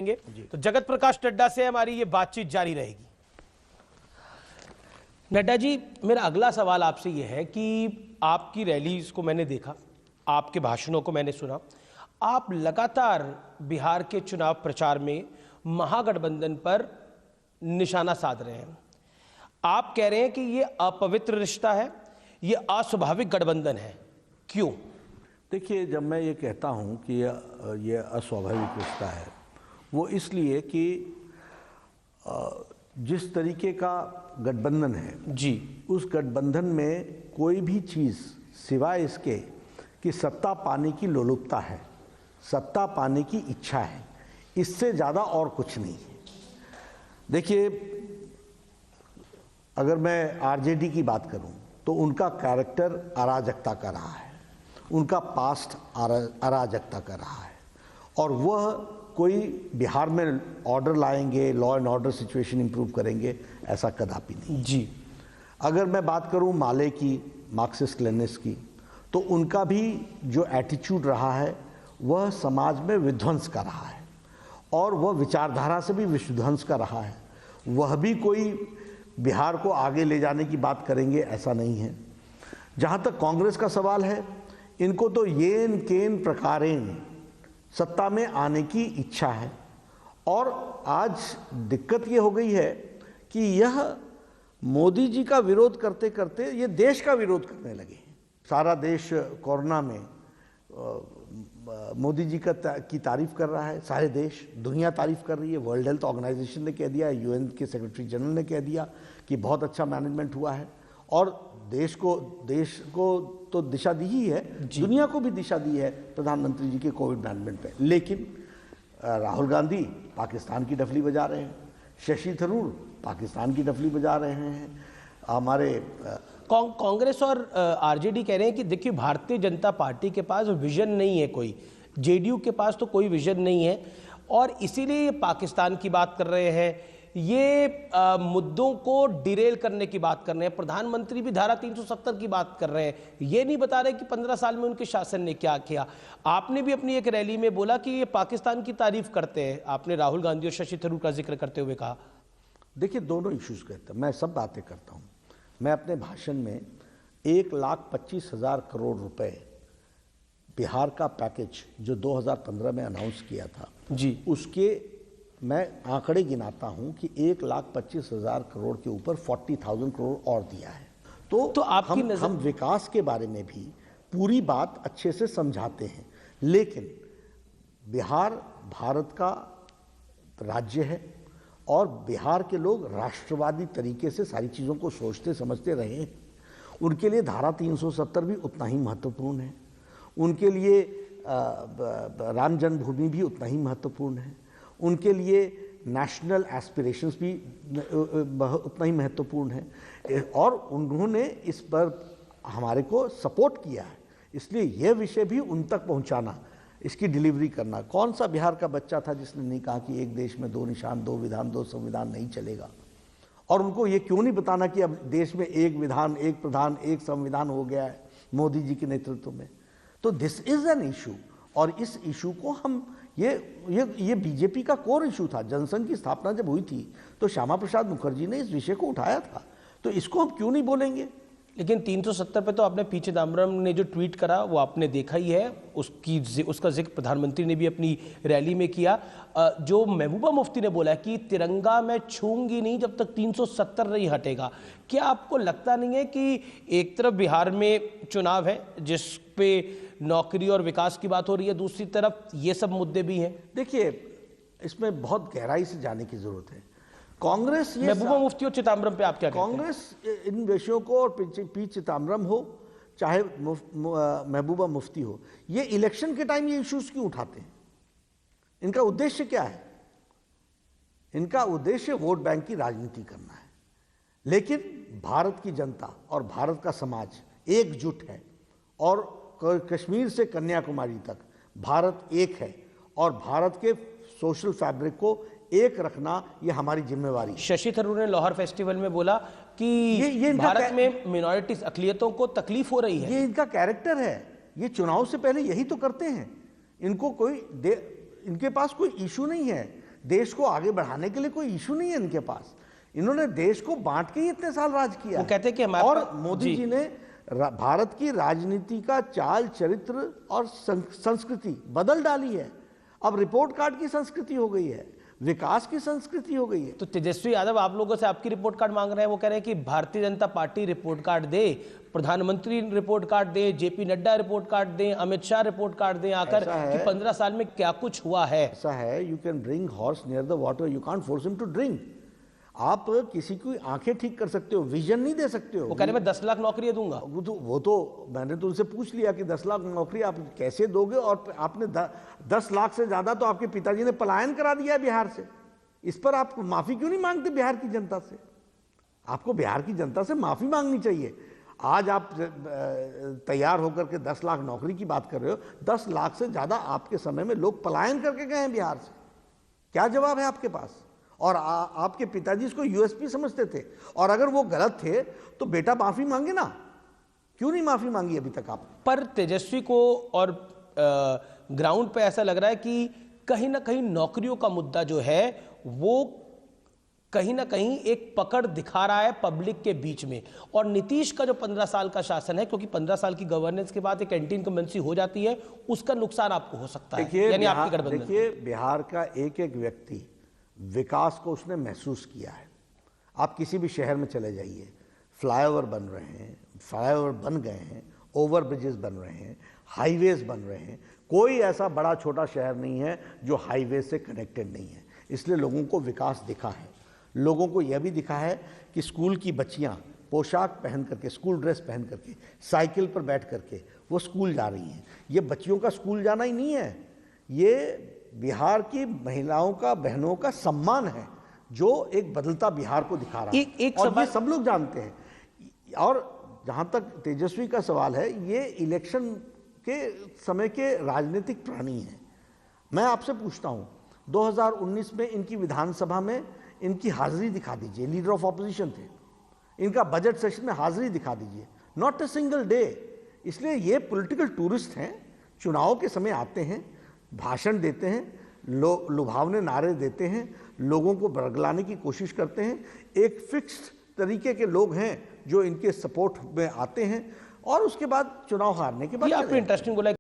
तो जगत प्रकाश नड्डा से हमारी ये बातचीत जारी रहेगी। नड्डा जी, मेरा अगला सवाल आपसे ये है कि आपकी रैलीज को मैंने देखा, आपके भाषणों को मैंने सुना, आप लगातार बिहार के चुनाव प्रचार में महागठबंधन पर निशाना साध रहे हैं। आप कह रहे हैं कि ये अपवित्र रिश्ता है, ये अस्वाभाविक गठबंधन है, क्यों? देखिए, जब मैं ये कहता हूँ कि ये अस्वाभाविक रिश्ता है, वो इसलिए कि जिस तरीके का गठबंधन है जी, उस गठबंधन में कोई भी चीज़ सिवाय इसके कि सत्ता पाने की लोलुपता है, सत्ता पाने की इच्छा है, इससे ज़्यादा और कुछ नहीं है। देखिए, अगर मैं आरजेडी की बात करूं तो उनका कैरेक्टर अराजकता का रहा है, उनका पास्ट अराजकता का रहा है, और वह कोई बिहार में ऑर्डर लाएंगे, law and order situation improve करेंगे, ऐसा कदापि नहीं जी। अगर मैं बात करूं माले की, मार्क्सिस्ट लेनिस्ट की, तो उनका भी जो एटीट्यूड रहा है वह समाज में विध्वंस का रहा है, और वह विचारधारा से भी विध्वंस का रहा है। वह भी कोई बिहार को आगे ले जाने की बात करेंगे, ऐसा नहीं है। जहाँ तक कांग्रेस का सवाल है, इनको तो येन केन प्रकारेण सत्ता में आने की इच्छा है, और आज दिक्कत ये हो गई है कि यह मोदी जी का विरोध करते करते ये देश का विरोध करने लगे हैं। सारा देश कोरोना में मोदी जी की तारीफ कर रहा है, सारे देश, दुनिया तारीफ कर रही है। वर्ल्ड हेल्थ ऑर्गेनाइजेशन ने कह दिया, यूएन के सेक्रेटरी जनरल ने कह दिया कि बहुत अच्छा मैनेजमेंट हुआ है, और देश को तो दिशा दी ही है, दुनिया को भी दिशा दी है प्रधानमंत्री जी के कोविड मैनेजमेंट पे। लेकिन राहुल गांधी पाकिस्तान की डफली बजा रहे हैं, शशि थरूर पाकिस्तान की डफली बजा रहे हैं। हमारे कांग्रेस और आरजेडी कह रहे हैं कि देखिए, भारतीय जनता पार्टी के पास विजन नहीं है कोई, जेडीयू के पास तो कोई विजन नहीं है, और इसीलिए ये पाकिस्तान की बात कर रहे हैं, ये मुद्दों को डिरेल करने की बात कर रहे हैं। प्रधानमंत्री भी धारा 370 की बात कर रहे हैं, ये नहीं बता रहे कि 15 साल में उनके शासन ने क्या किया। आपने भी अपनी एक रैली में बोला कि ये पाकिस्तान की तारीफ करते हैं, आपने राहुल गांधी और शशि थरूर का जिक्र करते हुए कहा। देखिए, दोनों इश्यूज कहता मैं सब बातें करता हूँ। मैं अपने भाषण में 1,25,000 करोड़ रुपए बिहार का पैकेज जो 2015 में अनाउंस किया था जी, उसके मैं आंकड़े गिनाता हूं कि 1,25,000 करोड़ के ऊपर 40,000 करोड़ और दिया है। तो आपकी हम विकास के बारे में भी पूरी बात अच्छे से समझाते हैं, लेकिन बिहार भारत का राज्य है, और बिहार के लोग राष्ट्रवादी तरीके से सारी चीज़ों को सोचते समझते रहे हैं। उनके लिए धारा 370 भी उतना ही महत्वपूर्ण है, उनके लिए राम जन्मभूमि भी उतना ही महत्वपूर्ण है, उनके लिए नेशनल एस्पिरेशंस भी उतना ही महत्वपूर्ण है, और उन्होंने इस पर हमारे को सपोर्ट किया है। इसलिए यह विषय भी उन तक पहुंचाना, इसकी डिलीवरी करना। कौन सा बिहार का बच्चा था जिसने नहीं कहा कि एक देश में 2 निशान, 2 विधान, 2 संविधान नहीं चलेगा? और उनको ये क्यों नहीं बताना कि अब देश में 1 विधान, 1 प्रधान, 1 संविधान हो गया है मोदी जी के नेतृत्व में? तो दिस इज एन इशू, और इस इशू को हम ये बीजेपी का कोर इशू था। जनसंघ की स्थापना जब हुई थी तो श्यामा प्रसाद मुखर्जी ने इस विषय को उठाया था, तो इसको हम क्यों नहीं बोलेंगे? लेकिन 370 पे तो आपने पी चिदम्बरम ने जो ट्वीट करा वो आपने देखा ही है, उसका जिक्र प्रधानमंत्री ने भी अपनी रैली में किया। जो महबूबा मुफ्ती ने बोला है कि तिरंगा मैं छूंगी नहीं जब तक 370 नहीं हटेगा। क्या आपको लगता नहीं है कि एक तरफ बिहार में चुनाव है जिस पे नौकरी और विकास की बात हो रही है, दूसरी तरफ ये सब मुद्दे भी हैं? देखिए, इसमें बहुत गहराई से जाने की जरूरत है। कांग्रेस, ये महबूबा मुफ्ती और चिदम्बरम पे आप क्या कहते हैं? कांग्रेस इन विषयों को, और पी चिदम्बरम हो चाहे महबूबा मुफ्ती हो, ये इलेक्शन के टाइम ये इश्यूज क्यों उठाते हैं? इनका उद्देश्य क्या है? इनका उद्देश्य वोट बैंक की राजनीति करना है। लेकिन भारत की जनता और भारत का समाज एकजुट है, और कश्मीर से कन्याकुमारी तक भारत एक है, और भारत के सोशल फैब्रिक को एक रखना ये हमारी जिम्मेवारी है। शशि थरूर ने लाहौर फेस्टिवल में बोला कि ये भारत में मिनॉरिटीज, अकलियतों को तकलीफ हो रही है। ये इनका कैरेक्टर है, ये चुनाव से पहले यही तो करते हैं। इनके पास कोई इशू नहीं है देश को आगे बढ़ाने के लिए कोई इशू नहीं है इनके पास। इन्होंने देश को बांट के ही इतने साल राज किया। वो कहते कि हमारे और मोदी जी ने भारत की राजनीति का चाल चरित्र और संस्कृति बदल डाली है। अब रिपोर्ट कार्ड की संस्कृति हो गई है, विकास की संस्कृति हो गई है। तो तेजस्वी यादव आप लोगों से आपकी रिपोर्ट कार्ड मांग रहे हैं। वो कह रहे हैं कि Bharatiya Janata party report card दे, प्रधानमंत्री रिपोर्ट कार्ड दे, जेपी नड्डा रिपोर्ट कार्ड दें, अमित शाह रिपोर्ट कार्ड दें आकर कि 15 साल में क्या कुछ हुआ है। ऐसा है, you can bring horse near the water, you can't force him to drink. आप किसी की आंखें ठीक कर सकते हो, विजन नहीं दे सकते हो। वो कह रहे मैं 10 लाख नौकरियां दूंगा। वो तो मैंने तो उनसे पूछ लिया कि 10 लाख नौकरी आप कैसे दोगे, और आपने 10 लाख से ज्यादा तो आपके पिताजी ने पलायन करा दिया है बिहार से। इस पर आप माफी क्यों नहीं मांगते बिहार की जनता से? आपको बिहार की जनता से माफी मांगनी चाहिए। आज आप तैयार होकर के 10 लाख नौकरी की बात कर रहे हो, 10 लाख से ज्यादा आपके समय में लोग पलायन करके गए हैं बिहार से। क्या जवाब है आपके पास? और आपके पिताजी इसको यूएसपी समझते थे, और अगर वो गलत थे तो बेटा माफी मांगे ना। क्यों नहीं माफी मांगी अभी तक आप? पर तेजस्वी को और ग्राउंड पे ऐसा लग रहा है कि कहीं ना कहीं नौकरियों का मुद्दा जो है वो कहीं ना कहीं एक पकड़ दिखा रहा है पब्लिक के बीच में। और नीतीश का जो 15 साल का शासन है, क्योंकि 15 साल की गवर्नेंस के बाद एक एंटी इनकम्बेंसी हो जाती है, उसका नुकसान आपको हो सकता है। यानी आपकी गठबंधन। देखिए, बिहार का एक एक व्यक्ति विकास को उसने महसूस किया है। आप किसी भी शहर में चले जाइए, फ्लाईओवर बन रहे हैं, फ्लाईओवर बन गए हैं, ओवर ब्रिजेस बन रहे हैं, हाईवेज बन रहे हैं। कोई ऐसा बड़ा छोटा शहर नहीं है जो हाईवे से कनेक्टेड नहीं है। इसलिए लोगों को विकास दिखा है। लोगों को यह भी दिखा है कि स्कूल की बच्चियां पोशाक पहन करके, स्कूल ड्रेस पहन करके, साइकिल पर बैठ करके वो स्कूल जा रही हैं। ये बच्चियों का स्कूल जाना ही नहीं है, ये बिहार की महिलाओं का, बहनों का सम्मान है, जो एक बदलता बिहार को दिखा रहा है। और ये सब लोग जानते हैं। और जहां तक तेजस्वी का सवाल है, ये इलेक्शन के समय के राजनीतिक प्राणी हैं। मैं आपसे पूछता हूं, 2019 में इनकी विधानसभा में इनकी हाजिरी दिखा दीजिए, लीडर ऑफ ऑपोजिशन थे। इनका बजट सेशन में हाजिरी दिखा दीजिए, नॉट ए सिंगल डे। इसलिए ये पॉलिटिकल टूरिस्ट हैं, चुनाव के समय आते हैं, भाषण देते हैं, लुभावने नारे देते हैं, लोगों को बरगलाने की कोशिश करते हैं। एक फिक्स्ड तरीके के लोग हैं जो इनके सपोर्ट में आते हैं, और उसके बाद चुनाव हारने के बाद। आपने इंटरेस्टिंग बोला।